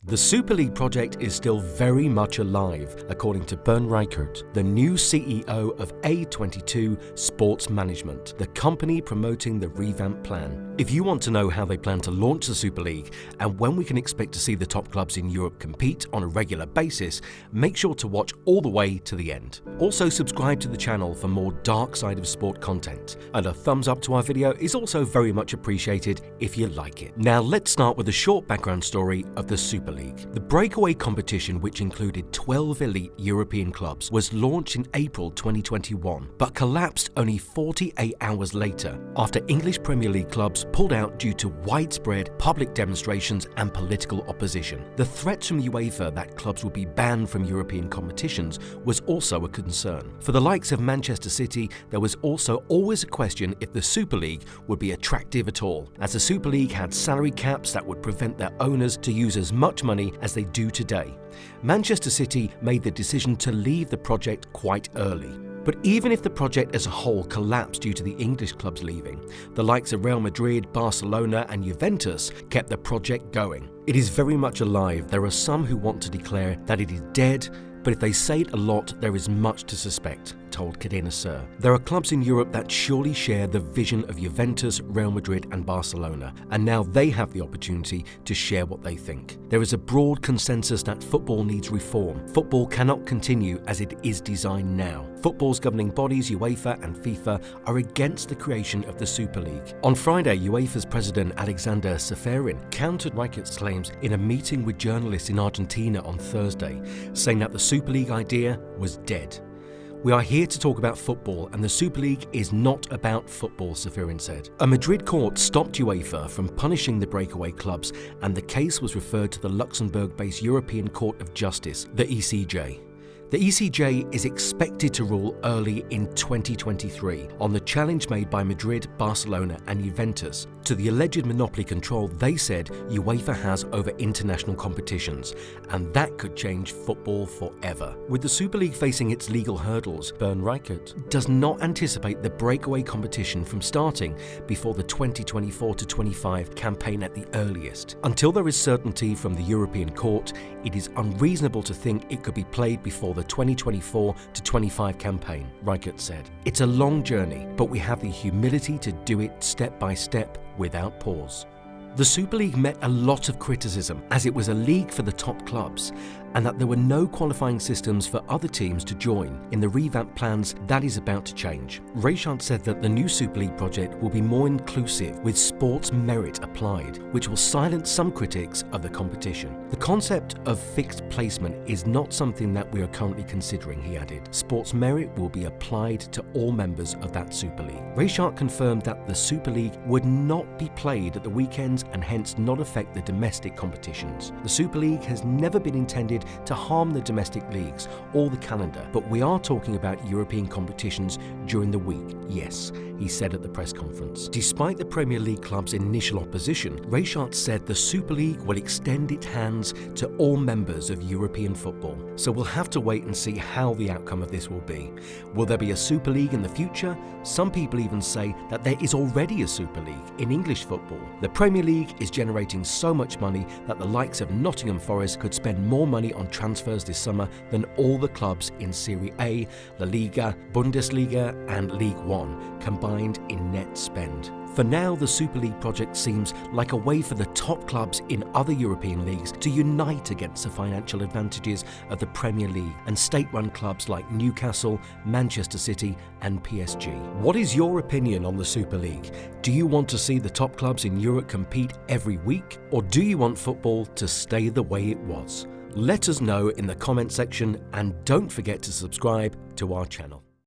The Super League project is still very much alive, according to Bernd Reichart, the new CEO of A22 Sports Management, the company promoting the revamped plan. If you want to know how they plan to launch the Super League and when we can expect to see the top clubs in Europe compete on a regular basis, make sure to watch all the way to the end. Also subscribe to the channel for more dark side of sport content, and a thumbs up to our video is also very much appreciated if you like it. Now let's start with a short background story of the Super League. The breakaway competition, which included 12 elite European clubs, was launched in April 2021, but collapsed only 48 hours later after English Premier League clubs pulled out due to widespread public demonstrations and political opposition. The threats from UEFA that clubs would be banned from European competitions was also a concern. For the likes of Manchester City, there was also always a question if the Super League would be attractive at all, as the Super League had salary caps that would prevent their owners to use as much money as they do today. Manchester City made the decision to leave the project quite early. But even if the project as a whole collapsed due to the English clubs leaving, the likes of Real Madrid, Barcelona and Juventus kept the project going. It is very much alive. There are some who want to declare that it is dead, but if they say it a lot, there is much to suspect, told Cadena Ser. There are clubs in Europe that surely share the vision of Juventus, Real Madrid and Barcelona, and now they have the opportunity to share what they think. There is a broad consensus that football needs reform. Football cannot continue as it is designed now. Football's governing bodies, UEFA and FIFA, are against the creation of the Super League. On Friday, UEFA's president Alexander Ceferin countered Reichert's claims in a meeting with journalists in Argentina on Thursday, saying that the Super League idea was dead. "We are here to talk about football, and the Super League is not about football," Ceferin said. A Madrid court stopped UEFA from punishing the breakaway clubs, and the case was referred to the Luxembourg-based European Court of Justice, the ECJ. The ECJ is expected to rule early in 2023 on the challenge made by Madrid, Barcelona and Juventus to the alleged monopoly control they said UEFA has over international competitions, and that could change football forever. With the Super League facing its legal hurdles, Bernd Reichart does not anticipate the breakaway competition from starting before the 2024-25 campaign at the earliest. Until there is certainty from the European Court, it is unreasonable to think it could be played before the 2024-25 campaign, Reichart said. "It's a long journey, but we have the humility to do it step by step without pause." The Super League met a lot of criticism as it was a league for the top clubs, and that there were no qualifying systems for other teams to join. In the revamped plans, that is about to change. Reichart said that the new Super League project will be more inclusive, with sports merit applied, which will silence some critics of the competition. "The concept of fixed placement is not something that we are currently considering," he added. "Sports merit will be applied to all members of that Super League." Reichart confirmed that the Super League would not be played at the weekends and hence not affect the domestic competitions. "The Super League has never been intended to harm the domestic leagues or the calendar, but we are talking about European competitions during the week, yes," he said at the press conference. Despite the Premier League club's initial opposition, Reichart said the Super League will extend its hands to all members of European football. So we'll have to wait and see how the outcome of this will be. Will there be a Super League in the future? Some people even say that there is already a Super League in English football. The Premier League is generating so much money that the likes of Nottingham Forest could spend more money on transfers this summer than all the clubs in Serie A, La Liga, Bundesliga and League One combined in net spend. For now, the Super League project seems like a way for the top clubs in other European leagues to unite against the financial advantages of the Premier League and state-run clubs like Newcastle, Manchester City and PSG. What is your opinion on the Super League? Do you want to see the top clubs in Europe compete every week, or do you want football to stay the way it was? Let us know in the comment section, and don't forget to subscribe to our channel.